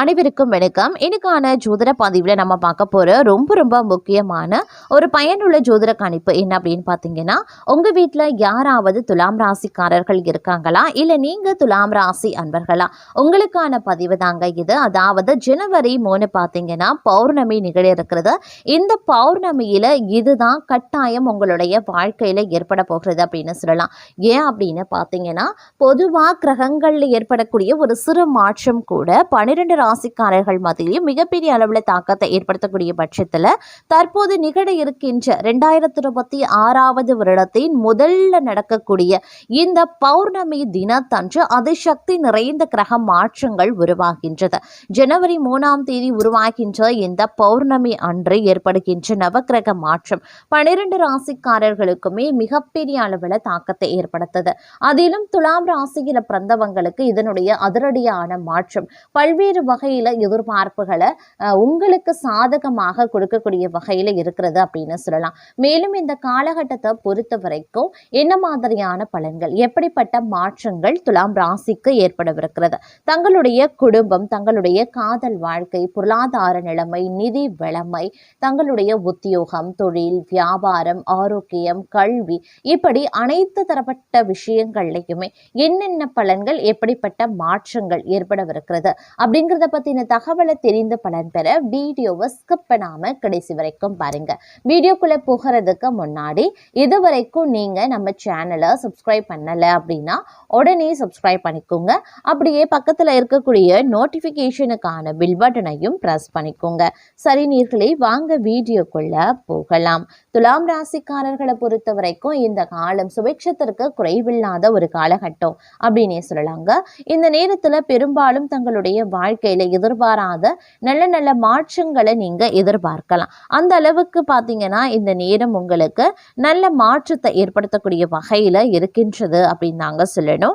அனைவருக்கும் வணக்கம். இன்னைக்கான ஜோதிட பதிவில் நம்ம பார்க்க போகிற ரொம்ப முக்கியமான ஒரு பயனுள்ள ஜோதிட கணிப்பு என்ன அப்படின்னு பார்த்தீங்கன்னா, உங்கள் வீட்டில் யாராவது துலாம் ராசிக்காரர்கள் இருக்காங்களா, இல்லை நீங்கள் துலாம் ராசி அன்பர்களா, உங்களுக்கான பதிவு தாங்க இது. அதாவது ஜனவரி 3 பார்த்தீங்கன்னா பௌர்ணமி நிகழ இருக்கிறது. இந்த பௌர்ணமியில் இதுதான் கட்டாயம் உங்களுடைய வாழ்க்கையில் ஏற்பட போகிறது அப்படின்னு சொல்லலாம். ஏன் அப்படின்னு பார்த்தீங்கன்னா, பொதுவாக கிரகங்களில் ஏற்படக்கூடிய ஒரு சிறு மாற்றம் கூட 12 ராசிக்காரர்கள் மத்தியிலும் மிகப்பெரிய அளவில் தாக்கத்தை ஏற்படுத்தக்கூடிய பட்சத்தில் தற்போது நிகழ இருக்கின்ற 2026 வருடத்தின் முதல்ல நடக்கக்கூடிய இந்த பௌர்ணமி தினத்தன்று அதிசக்தி நிறைந்த கிரக மாற்றங்கள் உருவாகின்றது. ஜனவரி 3ஆம் தேதி உருவாகின்ற இந்த பௌர்ணமி அன்று ஏற்படுகின்ற நவக்கிரக மாற்றம் 12 ராசிக்காரர்களுக்குமே மிகப்பெரிய அளவில் தாக்கத்தை ஏற்படுத்தது. அதிலும் துலாம் ராசியில பிறந்தவங்களுக்கு இதனுடைய அதிரடியான மாற்றம் பல்வேறு வகையில எதிர்பார்ப்புகளை உங்களுக்கு சாதகமாக கொடுக்கக்கூடிய வகையில இருக்கிறது அப்படின்னு சொல்லலாம். மேலும் இந்த காலகட்டத்தை பொறுத்த வரைக்கும் என்ன மாதிரியான பலன்கள், எப்படிப்பட்ட மாற்றங்கள் துலாம் ராசிக்கு ஏற்படவிருக்கிறது, தங்களுடைய குடும்பம், தங்களுடைய காதல் வாழ்க்கை, பொருளாதார நிலைமை, நிதி வளமை, தங்களுடைய உத்தியோகம், தொழில், வியாபாரம், ஆரோக்கியம், கல்வி, இப்படி அனைத்து தரப்பட்ட விஷயங்கள்லையுமே என்னென்ன பலன்கள், எப்படிப்பட்ட மாற்றங்கள் ஏற்படவிருக்கிறது அப்படிங்கிறத பத்தின தகவலை தெரிந்து பலன் பெற வீடியோவை ஸ்கிப் பண்ணாம கடைசி வரைக்கும் பாருங்க. வீடியோக்குள்ள போகிறதுக்கு முன்னாடி இதுவரைக்கும் நீங்க நம்ம சேனலை சப்ஸ்கிரைப் பண்ணல அப்படின்னா உடனே சப்ஸ்கிரைப் பண்ணிக்கோங்க. அப்படியே பக்கத்துல இருக்கக்கூடிய நோட்டிபிகேஷனுக்கான பில் பட்டனையும் பிரஸ் பண்ணிக்கோங்க. சரி நேயர்களே, வாங்க வீடியோக்குள்ள போகலாம். துலாம் ராசிக்காரர்களை பொறுத்த வரைக்கும் இந்த காலம் சுபிட்சத்திற்கு குறைவில்லாத ஒரு காலகட்டம் அப்படின்னே சொல்லலாங்க. இந்த நேரத்துல பெரும்பாலும் தங்களுடைய வாழ்க்கையில எதிர்பாராத நல்ல மாற்றங்களை நீங்க எதிர்பார்க்கலாம். அந்த அளவுக்கு பாத்தீங்கன்னா இந்த நேரம் உங்களுக்கு நல்ல மாற்றத்தை ஏற்படுத்தக்கூடிய வகையில இருக்கின்றது அப்படின்னு நாங்க சொல்லணும்.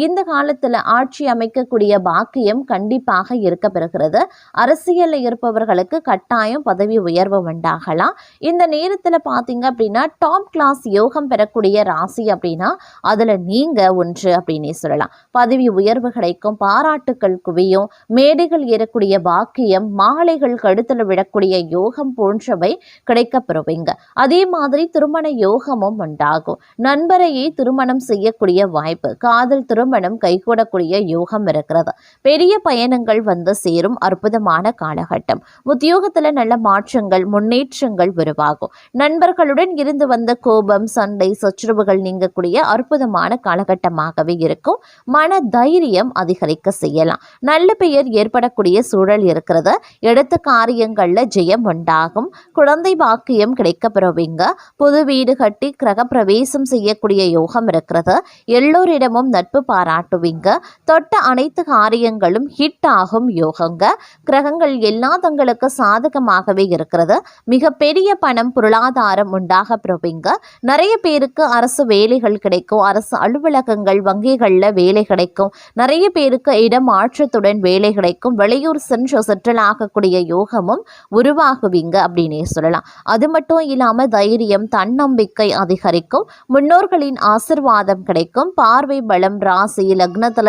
இந்த காலத்துல ஆட்சி அமைக்கக்கூடிய பாக்கியம் கண்டிப்பாக இருக்க பெறுகிறது. அரசியல்ல இருப்பவர்களுக்கு கட்டாயம் பதவி உயர்வு உண்டாகலாம். இந்த நேரத்துல பாத்தீங்க அப்படின்னா டாப் கிளாஸ் யோகம் பெறக்கூடிய ராசி அப்படின்னா அதுல நீங்க ஒன்று அப்படின்னே சொல்லலாம். பதவி உயர்வு கிடைக்கும், பாராட்டுக்கள் குவியும், மேடைகள் ஏறக்கூடிய பாக்கியம், மாலைகள் கழுத்துல விடக்கூடிய யோகம் போன்றவை கிடைக்கப்பெறுவீங்க. அதே மாதிரி திருமண யோகமும் உண்டாகும். நண்பரையே திருமணம் செய்யக்கூடிய வாய்ப்பு, காதல் திருமணம் கைகூடக்கூடிய யோகம் இருக்கிறது. பெரிய பயணங்கள் வந்து சேரும் அற்புதமான காலகட்டம். உத்தியோகத்துல நல்ல மாற்றங்கள், முன்னேற்றங்கள் உருவாகும். நண்பர்களுடன் இருந்து வந்த கோபம், சண்டை, சச்சுரவுகள் நீங்கக்கூடிய அற்புதமான காலகட்டமாகவே இருக்கும். மன தைரியம் அதிகரிக்க செய்யலாம். நல்ல பெயர் ஏற்படக்கூடிய சூழல் இருக்கிறது. எடுத்த காரியங்கள்ல ஜெயம் உண்டாகும். குழந்தை பாக்கியம் கிடைக்க பெறுவீங்க. புது வீடு கட்டி கிரக பிரவேசம் செய்யக்கூடிய யோகம் இருக்கிறது. எல்லோரிடமும் நட்பு பாராட்டுவீங்க. தொட்ட அனைத்து காரியங்களும் ஹிட் ஆகும் யோகங்க. கிரகங்கள் எல்லா தங்களுக்கு சாதகமாகவே இருக்கிறது. மிக பெரிய பணம், பொருளாதாரம் உண்டாக பெறுவீங்க. நிறைய பேருக்கு அரசு வேலைகள் கிடைக்கும். அரசு அலுவலகங்கள், வங்கிகள்ல வேலை கிடைக்கும். நிறைய பேருக்கு இடமாற்றத்துடன் வேலை கிடைக்கும். வெளியூர் சென்று செட்டில் ஆகக்கூடிய யோகமும் உருவாகுவீங்க அப்படின்னே சொல்லலாம். அது மட்டும் இல்லாம தைரியம், தன்னம்பிக்கை அதிகரிக்கும். முன்னோர்களின் ஆசிர்வாதம் கிடைக்கும். பார்வை பலம், ராசி லக்னத்துல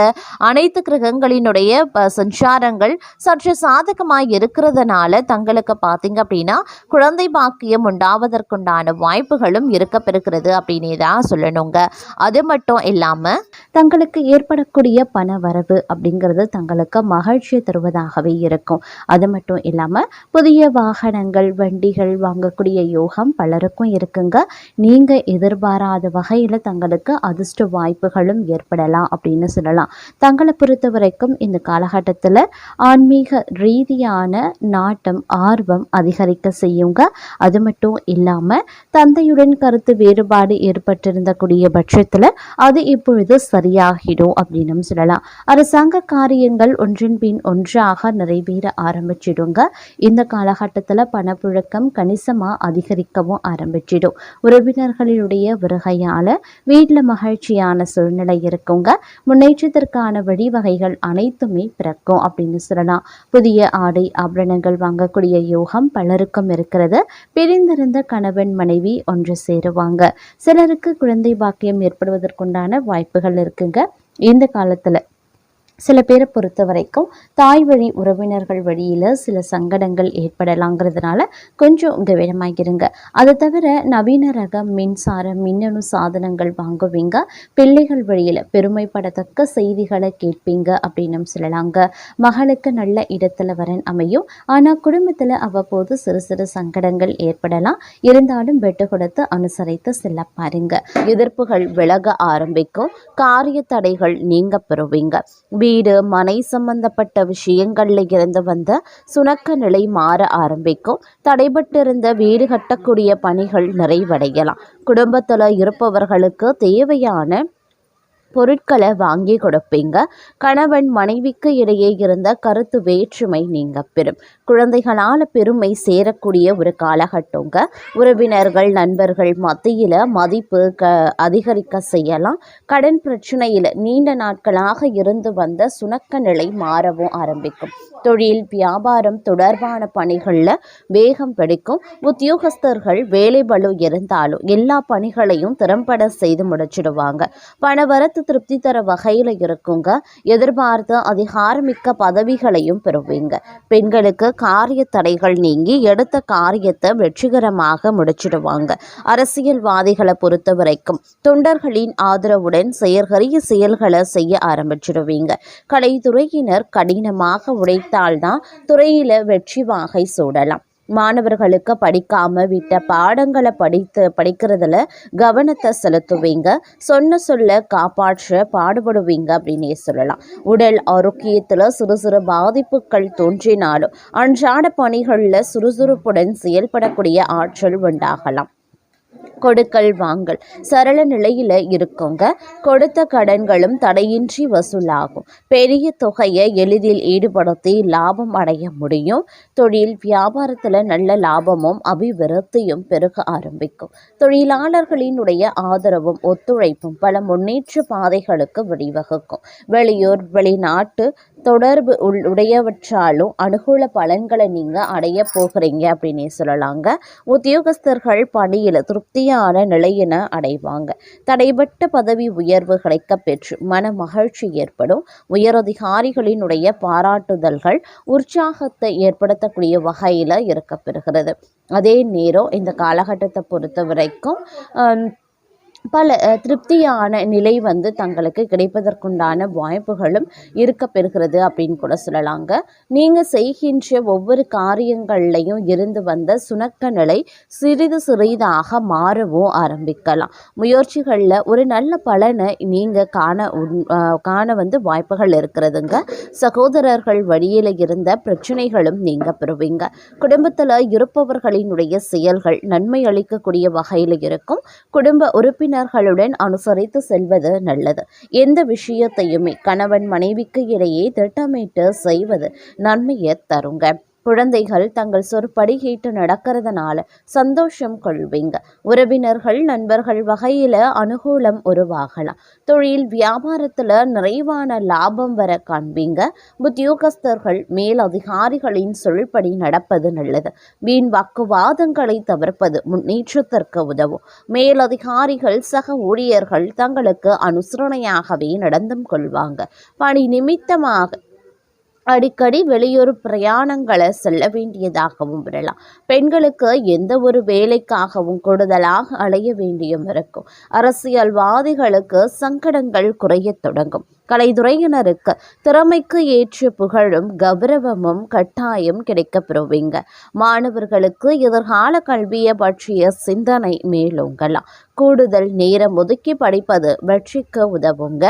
அனைத்து கிரகங்களினுடைய சஞ்சாரங்கள் சற்று சாதகமாய் இருக்கிறதுனால தங்களுக்கு பார்த்தீங்க அப்படின்னா குழந்தை பாக்கியம் உண்டாவதற்குண்டான வாய்ப்புகளும் இருக்க பெறுகிறது அப்படின்னே தான் சொல்லணுங்க. அது மட்டும் இல்லாம தங்களுக்கு ஏற்படக்கூடிய பண வரவு அப்படிங்கிறது தங்களுக்கு மகிழ்ச்சியை தருவதாகவே இருக்கும். அது மட்டும் இல்லாமல் புதிய வாகனங்கள், வண்டிகள் வாங்கக்கூடிய யோகம் பலருக்கும் இருக்குங்க. நீங்கள் எதிர்பாராத வகையில் தங்களுக்கு அதிர்ஷ்ட வாய்ப்புகளும் ஏற்படலாம் அப்படின்னு சொல்லலாம். தங்களை பொறுத்த வரைக்கும் இந்த காலகட்டத்தில் ஆன்மீக ரீதியான நாட்டம், ஆர்வம் அதிகரிக்க செய்யுங்க. அது மட்டும் இல்லாமல் தந்தையுடன் கருத்து வேறுபாடு ஏற்பட்டிருந்தக்கூடிய பட்சத்தில் அது இப்பொழுது சரியாகிடும் அப்படின்னு சொல்லலாம். அரசாங்க காரியங்கள் ஒன்றின் பின் ஒன்றாக நிறைவேற ஆரம்பிச்சிடுங்க. இந்த காலகட்டத்தில் பணப்புழக்கம் கணிசமாக அதிகரிக்கவும் ஆரம்பிச்சிடும். உறவினர்களுடைய வருகையால வீட்டில் மகிழ்ச்சியான சூழ்நிலை இருக்குங்க. முன்னேற்றத்திற்கான வழிவகைகள் அனைத்துமே பிறக்கும் அப்படின்னு சொல்லலாம். புதிய ஆடை ஆபரணங்கள் வாங்கக்கூடிய யோகம் பலருக்கும் இருக்கிறது. பிரிந்திருந்த கணவன் மனைவி ஒன்று சேருவாங்க. சிலருக்கு குழந்தை பாக்கியம் ஏற்படுவதற்குண்டான வாய்ப்புகள் இருக்குங்க. இந்த காலத்துல சில பேரை பொறுத்த வரைக்கும் தாய் வழி உறவினர்கள் வழியில் சில சங்கடங்கள் ஏற்படலாங்கிறதுனால கொஞ்சம் கவனமாக இருங்க. அதை தவிர நவீன ரக மின்சார மின்னணு சாதனங்கள் வாங்குவீங்க. பிள்ளைகள் வழியில் பெருமைப்படத்தக்க செய்திகளை கேட்பீங்க அப்படின்னு சொல்லலாங்க. மகளுக்கு நல்ல இடத்துல வரன் அமையும். ஆனால் குடும்பத்தில் அவ்வப்போது சிறு சிறு சங்கடங்கள் ஏற்படலாம். இருந்தாலும் வெட்டு கொடுத்து அனுசரித்து செல்ல பாருங்க. எதிர்ப்புகள் விலக ஆரம்பிக்கும். காரிய தடைகள் நீங்க பெறுவீங்க. வீடு மனை சம்பந்தப்பட்ட விஷயங்கள்ல இருந்து வந்த சுணக்க நிலை மாற ஆரம்பிக்கும். தடைபட்டிருந்த வீடு கட்டக்கூடிய பணிகள் நிறைவடையலாம். குடும்பத்தில் இருப்பவர்களுக்கு தேவையான பொருட்களை வாங்கி கொடுப்பீங்க. கணவன் மனைவிக்கு இடையே இருந்த கருத்து வேற்றுமை நீங்க பெறும். குழந்தைகளால் பெருமை சேரக்கூடிய ஒரு காலகட்டங்க. உறவினர்கள் நண்பர்கள் மத்தியில் மதிப்பு அதிகரிக்க செய்யலாம். கடன் பிரச்சனையில் நீண்ட நாட்களாக இருந்து வந்த சுணக்க நிலை மாறவும் ஆரம்பிக்கும். தொழில் வியாபாரம் தொடர்பான பணிகளில் வேகம் பிடிக்கும். உத்தியோகஸ்தர்கள் வேலை பளு இருந்தாலும் எல்லா பணிகளையும் திறம்பட செய்து முடிச்சிடுவாங்க. பணவரத்து திருப்தி தர வகையில் இருக்குங்க. எதிர்பார்த்து அதிகாரமிக்க பதவிகளையும் பெறுவீங்க. பெண்களுக்கு காரிய தடைகள் நீங்கி எடுத்த காரியத்தை வெற்றிகரமாக முடிச்சிடுவாங்க. அரசியல்வாதிகளை பொறுத்த வரைக்கும் தொண்டர்களின் ஆதரவுடன் செயற்கரிய செயல்களை செய்ய ஆரம்பிச்சிடுவீங்க. கலைத்துறையினர் கடினமாக உழைத்தால்தான் துறையில வெற்றி வாகை சூடலாம். மாணவர்களுக்கு படிக்காம விட்ட பாடங்களை படிக்கிறதுல கவனத்தை செலுத்துவீங்க. சொல்ல காப்பாற்ற பாடுபடுவீங்க அப்படின்னே சொல்லலாம். உடல் ஆரோக்கியத்தில் சிறு சிறு பாதிப்புகள் தோன்றினாலும் அன்றாட பணிகளில் சுறுசுறுப்புடன் செயல்படக்கூடிய ஆற்றல் உண்டாகலாம். கொடுக்கல் வாங்கல் சரள நிலையில் இருக்குங்க. கொடுத்த கடன்களும் தடையின்றி வசூலாகும். பெரிய தொகையை எளிதில் ஈடுபடுத்தி லாபம் அடைய முடியும். தொழில் வியாபாரத்தில் நல்ல லாபமும் அபிவிருத்தியும் பெருக ஆரம்பிக்கும். தொழிலாளர்களினுடைய ஆதரவும் ஒத்துழைப்பும் பல முன்னேற்ற பாதைகளுக்கு வழிவகுக்கும். வெளியூர் வெளிநாட்டு தொடர்பு உடையவற்றாலும் அனுகூல பலன்களை நீங்கள் அடைய போகிறீங்க அப்படின்னே சொல்லலாங்க. உத்தியோகஸ்தர்கள் பணியில் திருப்தியான நிலையின அடைவாங்க. தடைபட்ட பதவி உயர்வு கிடைக்க பெற்று மன மகிழ்ச்சி ஏற்படும். உயரதிகாரிகளினுடைய பாராட்டுதல்கள் உற்சாகத்தை ஏற்படுத்தக்கூடிய வகையில் இருக்கப்பெறுகிறது. அதே நேரம் இந்த காலகட்டத்தை பொறுத்த வரைக்கும் பல திருப்தியான நிலை தங்களுக்கு கிடைப்பதற்குண்டான வாய்ப்புகளும் இருக்க பெறுகிறது அப்படின்னு கூட சொல்லலாங்க. நீங்கள் செய்கின்ற ஒவ்வொரு காரியங்கள்லையும் இருந்து வந்த சுணக்க நிலை சிறிது சிறிதாக மாறவும் ஆரம்பிக்கலாம். முயற்சிகளில் ஒரு நல்ல பலனை நீங்கள் காண வாய்ப்புகள் இருக்கிறதுங்க. சகோதரர்கள் வழியில் இருந்த பிரச்சனைகளும் நீங்கள் பெறுவீங்க. குடும்பத்தில் இருப்பவர்களினுடைய செயல்கள் நன்மை அளிக்கக்கூடிய வகையில் இருக்கும். குடும்ப உறுப்பினர்களுடன் அனுசரித்து செல்வது நல்லது. எந்த விஷயத்தையுமே கணவன் மனைவிக்கு இடையே திட்டமிட்டு செய்வது நன்மையை தருங்க. குழந்தைகள் தங்கள் சொற்படி கேட்டு நடக்கிறதுனால சந்தோஷம் கொள்வீங்க. உறவினர்கள் நண்பர்கள் வகையில் அனுகூலம் உருவாகலாம். தொழில் வியாபாரத்தில் நிறைவான லாபம் வர காண்பீங்க. உத்தியோகஸ்தர்கள் மேல் அதிகாரிகளின் சொல்படி நடப்பது நல்லது. வீண் வாக்குவாதங்களை தவிர்ப்பது முன்னேற்றத்திற்கு உதவும். மேல் அதிகாரிகள் சக ஊழியர்கள் தங்களுக்கு அனுசரணையாகவே நடந்தும் கொள்வாங்க. பணி நிமித்தமாக அடிக்கடி வெளியூர் பிரயாணங்களை செல்ல வேண்டியதாகவும் வரலாம். பெண்களுக்கு எந்த ஒரு வேலைக்காகவும் கூடுதலாக அலைய வேண்டியும் இருக்கும். அரசியல்வாதிகளுக்கு சங்கடங்கள் குறைய தொடங்கும். கலைத்துறையினருக்கு திறமைக்கு ஏற்ற புகழும் கௌரவமும் கட்டாயம் கிடைக்க பெறுவீங்க. மாணவர்களுக்கு எதிர்கால கல்வியை பற்றிய சிந்தனை மேலோங்கலாம். கூடுதல் நேரம் ஒதுக்கி படிப்பது வெற்றிக்கு உதவுங்க.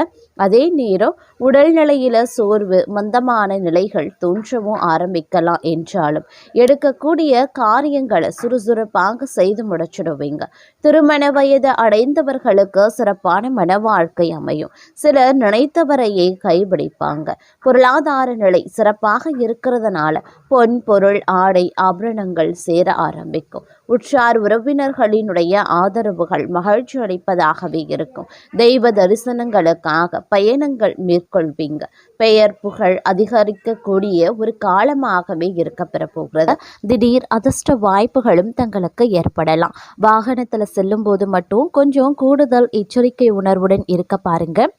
அதே நேரம் உடல்நிலையில சோர்வு மந்தமான நிலைகள் தோன்றவும் ஆரம்பிக்கலாம். என்றாலும் எடுக்கக்கூடிய காரியங்களை சுறுசுறுப்பாக செய்து முடிச்சிடுவீங்க. திருமண வயது அடைந்தவர்களுக்கு சிறப்பான மன வாழ்க்கை அமையும். சிலர் நினைத்தவரையே கைபிடிப்பாங்க. பொருளாதார நிலை சிறப்பாக இருக்கிறதுனால பொன் பொருள் ஆடை ஆபரணங்கள் சேர ஆரம்பிக்கும். உற்றார் உறவினர்களினுடைய ஆதரவுகள் மகிழ்ச்சி அளிப்பதாகவே இருக்கும். தெய்வ தரிசனங்களுக்காக பயணங்கள் மேற்கொள்வீங்க. பெயர் புகழ் அதிகரிக்கக்கூடிய ஒரு காலமாகவே இருக்க பெறப்போகிறது. திடீர் அதிர்ஷ்ட வாய்ப்புகளும் தங்களுக்கு ஏற்படலாம். வாகனத்தில் செல்லும் போது மட்டும் கொஞ்சம் கூடுதல் எச்சரிக்கை உணர்வுடன் இருக்க பாருங்க.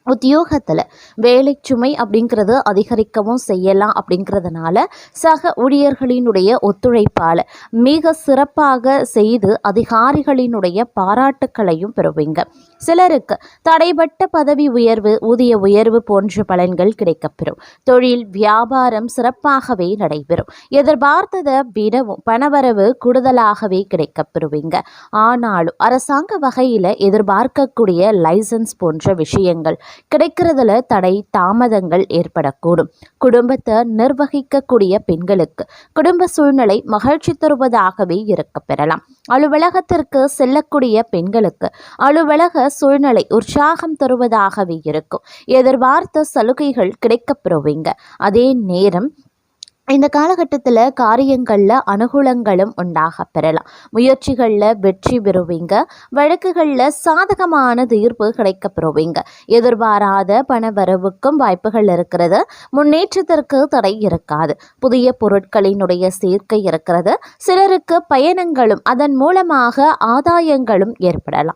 உத்தியோகத்தில் வேலை சுமை அப்படிங்கிறது அதிகரிக்கவும் செய்யலாம். அப்படிங்கிறதுனால சக ஊழியர்களினுடைய ஒத்துழைப்பால் மிக சிறப்பாக செய்து அதிகாரிகளினுடைய பாராட்டுக்களையும் பெறுவீங்க. சிலருக்கு தடைபட்ட பதவி உயர்வு, ஊதிய உயர்வு போன்ற பலன்கள் கிடைக்கப்பெறும். தொழில் வியாபாரம் சிறப்பாகவே நடைபெறும். எதிர்பார்த்ததை விடவும் பணவரவு கூடுதலாகவே கிடைக்கப்பெறுவீங்க. ஆனாலும் அரசாங்க வகையில் எதிர்பார்க்கக்கூடிய லைசன்ஸ் போன்ற விஷயங்கள் கிடைக்கிறதுல தடை தாமதங்கள் ஏற்படக்கூடும். குடும்பத்தை நிர்வகிக்கக்கூடிய பெண்களுக்கு குடும்ப சூழ்நிலை மகிழ்ச்சி தருவதாகவே இருக்க பெறலாம். அலுவலகத்திற்கு செல்லக்கூடிய பெண்களுக்கு அலுவலக சூழ்நிலை உற்சாகம் தருவதாகவே இருக்கும். எதிர்பார்த்த சலுகைகள் கிடைக்கப்பெறுவீங்க. அதே நேரம் இந்த காலகட்டத்தில் காரியங்களில் அனுகூலங்களும் உண்டாக பெறலாம். முயற்சிகளில் வெற்றி பெறுவீங்க. வழக்குகளில் சாதகமான தீர்ப்பு கிடைக்கப்பெறுவீங்க. எதிர்பாராத பண வரவுக்கும் வாய்ப்புகள் இருக்கிறது. முன்னேற்றத்திற்கு தடை இருக்காது. புதிய பொருட்களினுடைய சேர்க்கை இருக்கிறது. சிலருக்கு பயணங்களும் அதன் மூலமாக ஆதாயங்களும் ஏற்படலாம்.